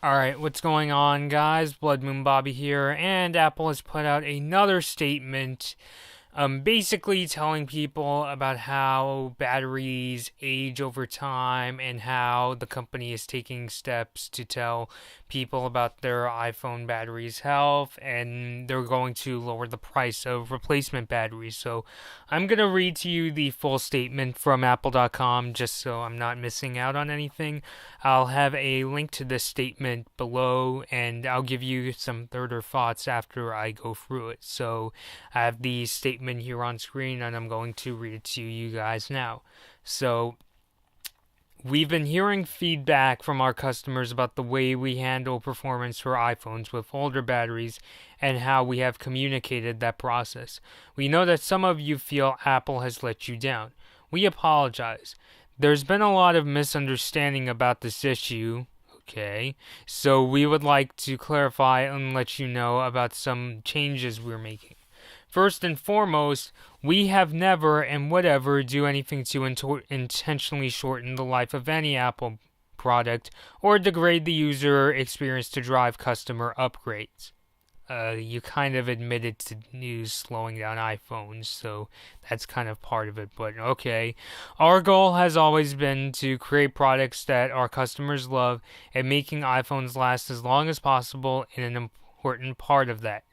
Alright, what's going on, guys? Blood Moon Bobby here, and Apple has put out another statement basically telling people about how batteries age over time and how the company is taking steps to tell people about their iPhone batteries' health, and they're going to lower the price of replacement batteries. So I'm going to read to you the full statement from Apple.com just so I'm not missing out on anything. I'll have a link to this statement below, and I'll give you some further thoughts after I go through it. So I have the statement here on screen, and I'm going to read it to you guys now. So, we've been hearing feedback from our customers about the way we handle performance for iPhones with older batteries and how we have communicated that process. We know that some of you feel Apple has let you down. We apologize. There's been a lot of misunderstanding about this issue. Okay, so we would like to clarify and let you know about some changes we're making. First and foremost, we have never and would ever do anything to intentionally shorten the life of any Apple product or degrade the user experience to drive customer upgrades. You kind of admitted to news slowing down iPhones, so that's kind of part of it, but okay. Our goal has always been to create products that our customers love, and making iPhones last as long as possible is an important part of that.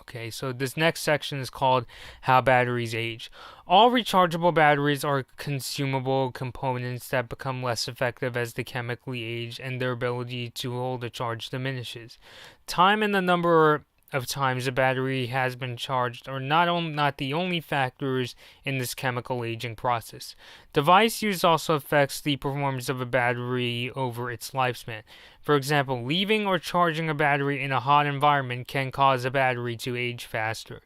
Okay, so this next section is called How Batteries Age. All rechargeable batteries are consumable components that become less effective as they chemically age and their ability to hold a charge diminishes. Time and the number of times a battery has been charged are not the only factors in this chemical aging process. Device use also affects the performance of a battery over its lifespan. For example, leaving or charging a battery in a hot environment can cause a battery to age faster.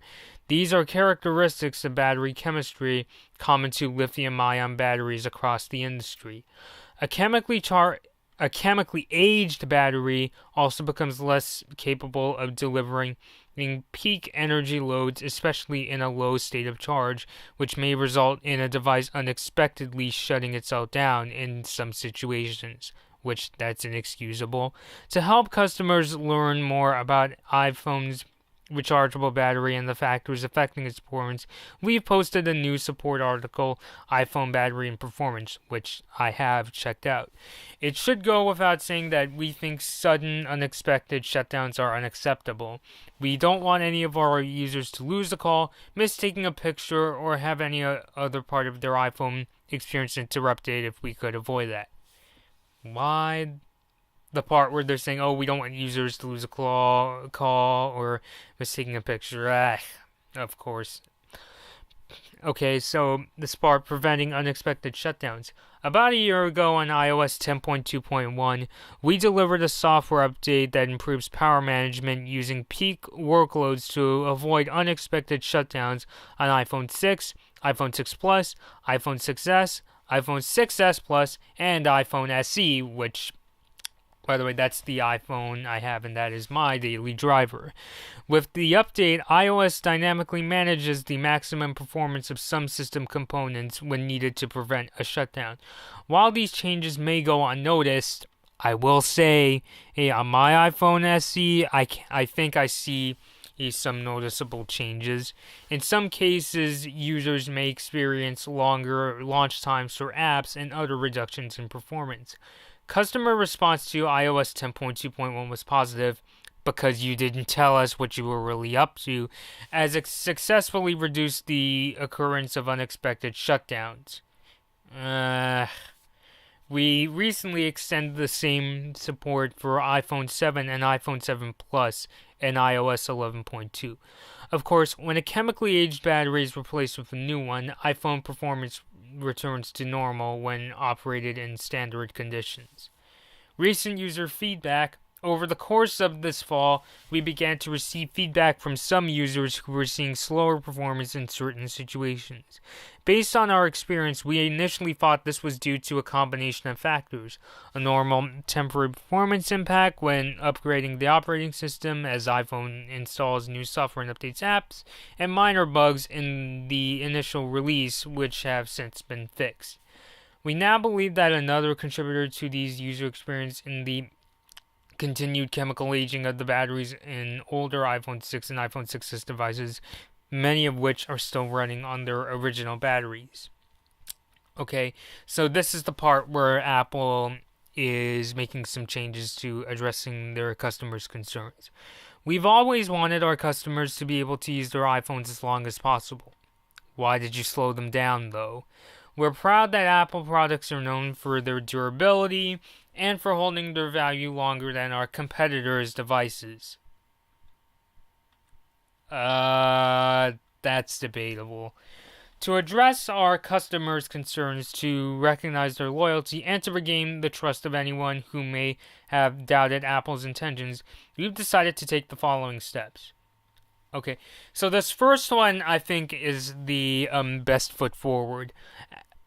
These are characteristics of battery chemistry common to lithium-ion batteries across the industry. A chemically aged battery also becomes less capable of delivering peak energy loads, especially in a low state of charge, which may result in a device unexpectedly shutting itself down in some situations, which that's inexcusable. To help customers learn more about iPhone's rechargeable battery and the factors affecting its performance, we've posted a new support article, iPhone Battery and Performance, which I have checked out. It should go without saying that we think sudden, unexpected shutdowns are unacceptable. We don't want any of our users to lose a call, miss taking a picture, or have any other part of their iPhone experience interrupted if we could avoid that. Why the part where they're saying, oh, we don't want users to lose a call or mistaking a picture? Of course. Okay, so this part, preventing unexpected shutdowns. About a year ago on iOS 10.2.1, we delivered a software update that improves power management using peak workloads to avoid unexpected shutdowns on iPhone 6, iPhone 6 Plus, iPhone 6s, iPhone 6s Plus, and iPhone SE, which, by the way, that's the iPhone I have, and that is my daily driver. With the update, iOS dynamically manages the maximum performance of some system components when needed to prevent a shutdown. While these changes may go unnoticed, I will say, on my iPhone SE, I think I see some noticeable changes. In some cases, users may experience longer launch times for apps and other reductions in performance. Customer response to iOS 10.2.1 was positive because you didn't tell us what you were really up to, as it successfully reduced the occurrence of unexpected shutdowns. We recently extended the same support for iPhone 7 and iPhone 7 Plus in iOS 11.2. Of course, when a chemically aged battery is replaced with a new one, iPhone performance returns to normal when operated in standard conditions. Recent user feedback. Over the course of this fall, we began to receive feedback from some users who were seeing slower performance in certain situations. Based on our experience, we initially thought this was due to a combination of factors: a normal temporary performance impact when upgrading the operating system as iPhone installs new software and updates apps, and minor bugs in the initial release which have since been fixed. We now believe that another contributor to these user experience in the continued chemical aging of the batteries in older iPhone 6 and iPhone 6s devices, many of which are still running on their original batteries. Okay, so this is the part where Apple is making some changes to addressing their customers' concerns. We've always wanted our customers to be able to use their iPhones as long as possible. Why did you slow them down, though? We're proud that Apple products are known for their durability and for holding their value longer than our competitors' devices. That's debatable. To address our customers' concerns, to recognize their loyalty, and to regain the trust of anyone who may have doubted Apple's intentions, we've decided to take the following steps. Okay, so this first one I think is the best foot forward.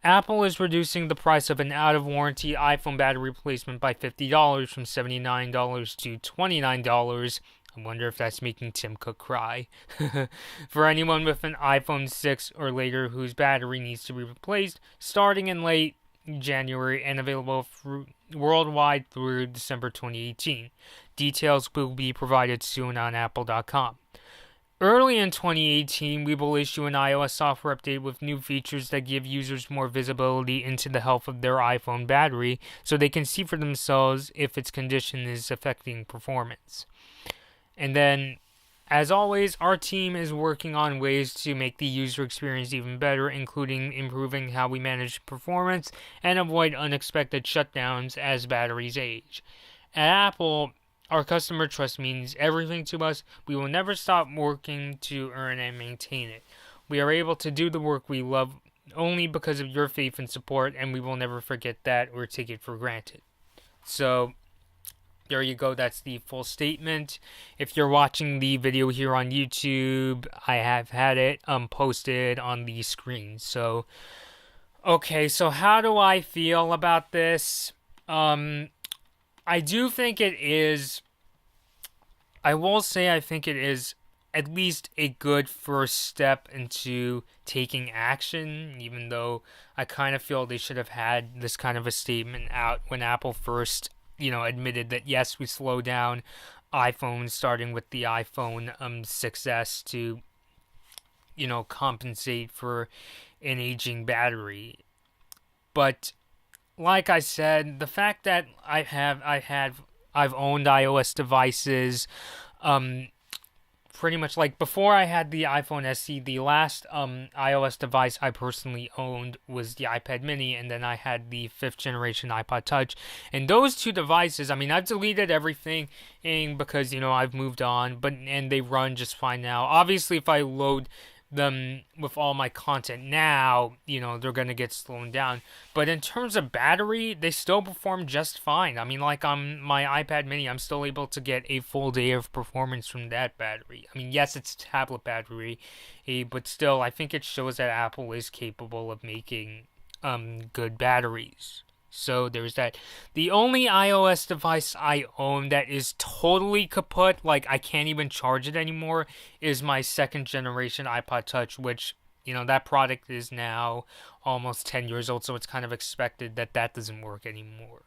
Apple is reducing the price of an out-of-warranty iPhone battery replacement by $50 from $79 to $29. I wonder if that's making Tim Cook cry. For anyone with an iPhone 6 or later whose battery needs to be replaced, starting in late January and available worldwide through December 2018. Details will be provided soon on apple.com. Early in 2018, we will issue an iOS software update with new features that give users more visibility into the health of their iPhone battery so they can see for themselves if its condition is affecting performance. And then, as always, our team is working on ways to make the user experience even better, including improving how we manage performance and avoid unexpected shutdowns as batteries age. At Apple, our customer trust means everything to us. We will never stop working to earn and maintain it. We are able to do the work we love only because of your faith and support, and we will never forget that or take it for granted. So, there you go. That's the full statement. If you're watching the video here on YouTube, I have had it posted on the screen. So, okay, so how do I feel about this? I do think it is, I will say I think it is at least a good first step into taking action, even though I kind of feel they should have had this kind of a statement out when Apple first, admitted that yes, we slow down iPhones starting with the iPhone 6s to, compensate for an aging battery. But like I said, the fact that I've owned iOS devices, pretty much like before I had the iPhone SE, the last iOS device I personally owned was the iPad mini, and then I had the 5th generation iPod Touch. And those two devices, I've deleted everything because, I've moved on, and they run just fine now. Obviously, if I load them with all my content now, they're going to get slowed down. But in terms of battery, they still perform just fine. Like on my iPad mini, I'm still able to get a full day of performance from that battery. Yes, it's a tablet battery, but still, I think it shows that Apple is capable of making good batteries. So there's that. The only iOS device I own that is totally kaput, like I can't even charge it anymore, is my 2nd generation iPod Touch, which, that product is now almost 10 years old, so it's kind of expected that doesn't work anymore.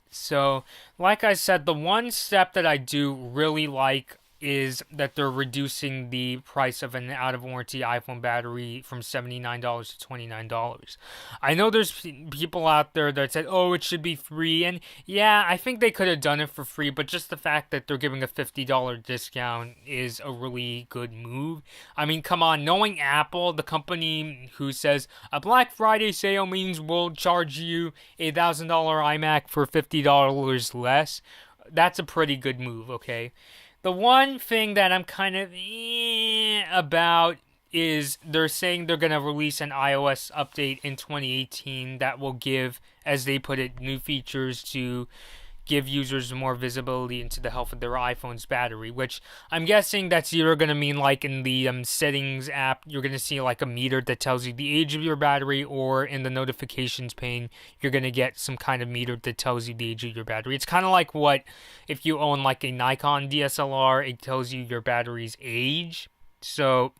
So, like I said, the one step that I do really like is that they're reducing the price of an out-of-warranty iPhone battery from $79 to $29. I know there's people out there that said, oh, it should be free, and yeah, I think they could have done it for free, but just the fact that they're giving a $50 discount is a really good move. Come on, knowing Apple, the company who says, a Black Friday sale means we'll charge you a $1,000 iMac for $50 less, that's a pretty good move, okay? The one thing that I'm kind of about is they're saying they're going to release an iOS update in 2018 that will give, as they put it, new features to give users more visibility into the health of their iPhone's battery, which I'm guessing that's either going to mean like in the settings app, you're going to see like a meter that tells you the age of your battery, or in the notifications pane, you're going to get some kind of meter that tells you the age of your battery. It's kind of like what if you own like a Nikon DSLR, it tells you your battery's age. So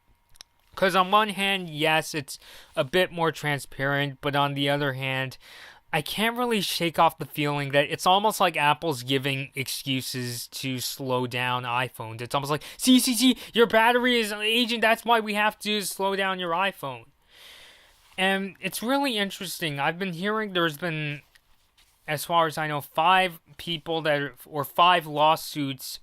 Because on one hand, yes, it's a bit more transparent, but on the other hand, I can't really shake off the feeling that it's almost like Apple's giving excuses to slow down iPhones. It's almost like, see, your battery is aging, that's why we have to slow down your iPhone. And it's really interesting. I've been hearing there's been, as far as I know, 5 lawsuits,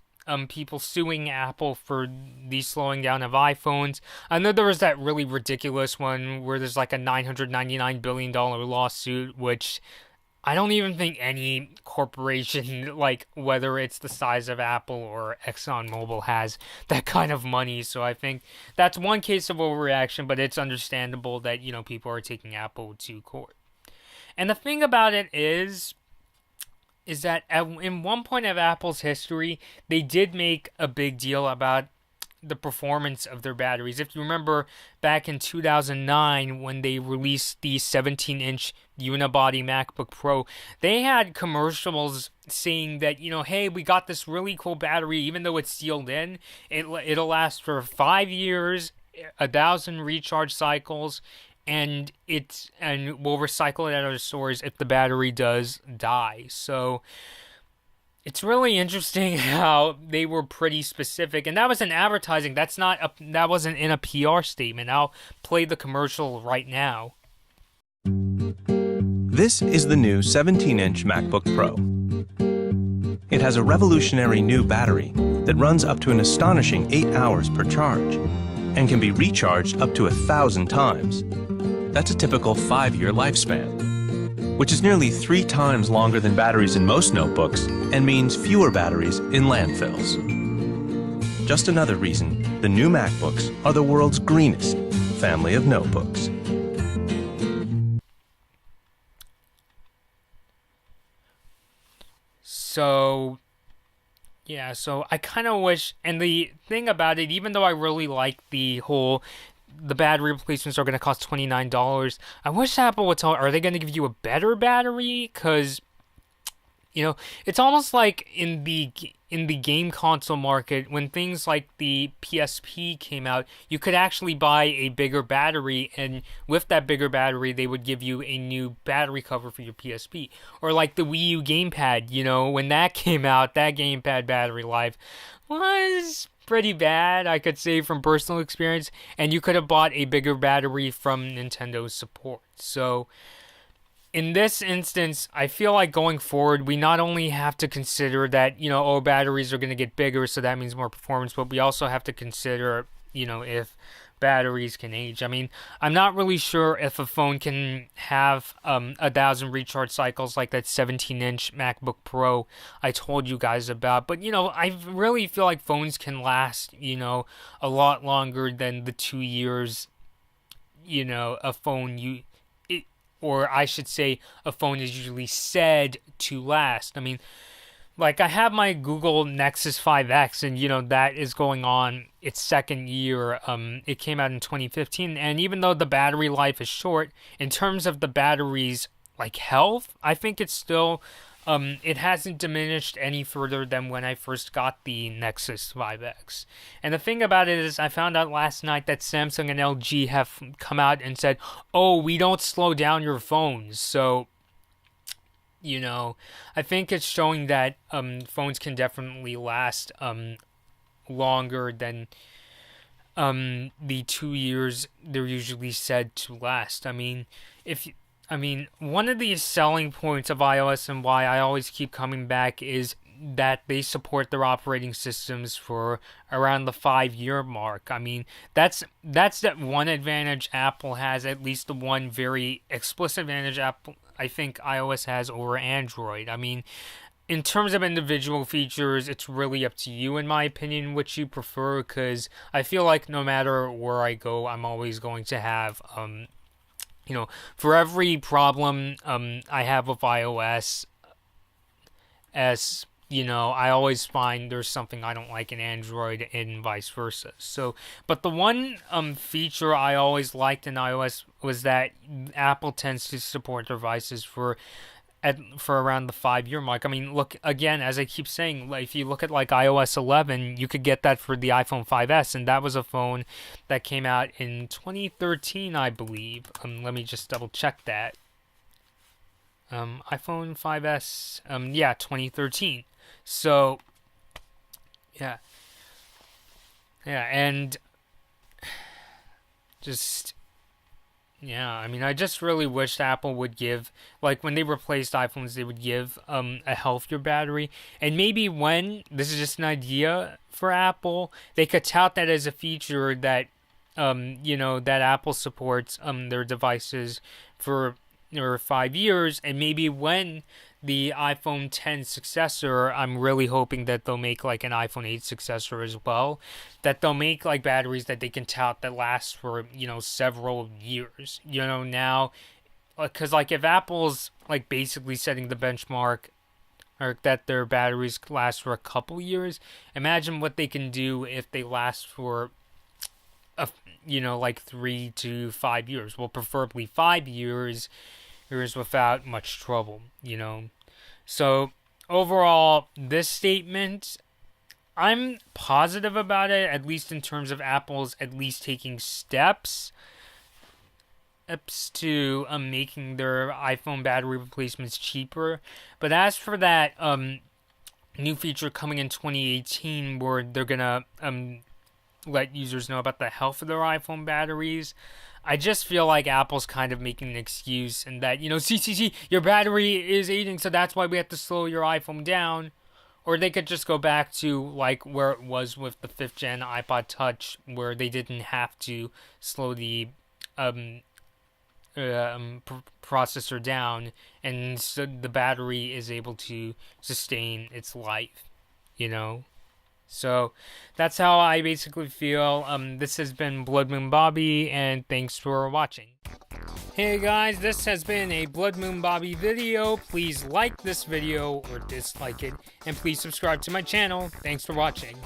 people suing Apple for the slowing down of iPhones. I know there was that really ridiculous one where there's like a $999 billion lawsuit, which I don't even think any corporation, like whether it's the size of Apple or ExxonMobil, has that kind of money. So I think that's one case of overreaction, but it's understandable that, people are taking Apple to court. And the thing about it is that in one point of Apple's history, they did make a big deal about the performance of their batteries. If you remember back in 2009 when they released the 17-inch unibody MacBook Pro, they had commercials saying that, hey, we got this really cool battery, even though it's sealed in, it'll last for 5 years, 1,000 recharge cycles, and we'll recycle it at our stores if the battery does die. So it's really interesting how they were pretty specific, and that was in advertising. That wasn't in a PR statement. I'll play the commercial right now. This is the new 17-inch MacBook Pro. It has a revolutionary new battery that runs up to an astonishing 8 hours per charge and can be recharged up to 1,000 times. That's a typical 5-year lifespan, which is nearly 3 times longer than batteries in most notebooks and means fewer batteries in landfills. Just another reason the new MacBooks are the world's greenest family of notebooks. So I kind of wish, and the thing about it, even though I really like the battery replacements are going to cost $29, I wish Apple would are they going to give you a better battery? Because, it's almost like in the game console market, when things like the PSP came out, you could actually buy a bigger battery, and with that bigger battery, they would give you a new battery cover for your PSP. Or like the Wii U gamepad, when that came out, that gamepad battery life was pretty bad, I could say, from personal experience, and you could have bought a bigger battery from Nintendo's support. So in this instance, I feel like going forward, we not only have to consider that, batteries are going to get bigger, so that means more performance, but we also have to consider, if batteries can age. I mean, I'm not really sure if a phone can have 1,000 recharge cycles like that 17-inch MacBook Pro I told you guys about. But, I really feel like phones can last, a lot longer than the 2 years, a phone or I should say a phone is usually said to last. I mean, like, I have my Google Nexus 5X, and, that is going on its second year. It came out in 2015, and even though the battery life is short, in terms of the battery's, health, I think it's still, it hasn't diminished any further than when I first got the Nexus 5X. And the thing about it is, I found out last night that Samsung and LG have come out and said, oh, we don't slow down your phones, so I think it's showing that phones can definitely last longer than the 2 years they're usually said to last. I mean, one of the selling points of iOS and why I always keep coming back is that they support their operating systems for around the 5-year mark. I mean, that's that one advantage Apple has, at least the one very explicit advantage I think iOS has over Android. I mean, in terms of individual features, it's really up to you, in my opinion, which you prefer, because I feel like no matter where I go, I'm always going to have, for every problem I have with iOS, I always find there's something I don't like in Android and vice versa. So, but the one feature I always liked in iOS was that Apple tends to support devices for for around the 5-year mark. I mean, look again, as I keep saying, like, if you look at like iOS 11, you could get that for the iPhone 5S, and that was a phone that came out in 2013, I believe. Let me just double check that. iPhone 5S, yeah, 2013. So, yeah, and just. Yeah, I mean, I just really wish Apple would give, like, when they replaced iPhones, they would give a healthier battery. And maybe when, this is just an idea for Apple, they could tout that as a feature that, that Apple supports their devices for 5 years. And maybe when the iPhone 10 successor, I'm really hoping that they'll make like an iPhone 8 successor as well, that they'll make like batteries that they can tout that last for, several years, now, because like if Apple's like basically setting the benchmark, or that their batteries last for a couple years, imagine what they can do if they last for like 3 to 5 years. Well, preferably 5 years without much trouble, So, overall, this statement, I'm positive about it, at least in terms of Apple's at least taking steps to making their iPhone battery replacements cheaper. But as for that new feature coming in 2018 where they're going to let users know about the health of their iPhone batteries, I just feel like Apple's kind of making an excuse, and that, see, your battery is aging, so that's why we have to slow your iPhone down. Or they could just go back to like where it was with the 5th gen iPod Touch, where they didn't have to slow the processor down, and so the battery is able to sustain its life, So, that's how I basically feel. This has been Blood Moon Bobby, and thanks for watching. Hey guys, this has been a Blood Moon Bobby video. Please like this video or dislike it, and please subscribe to my channel. Thanks for watching.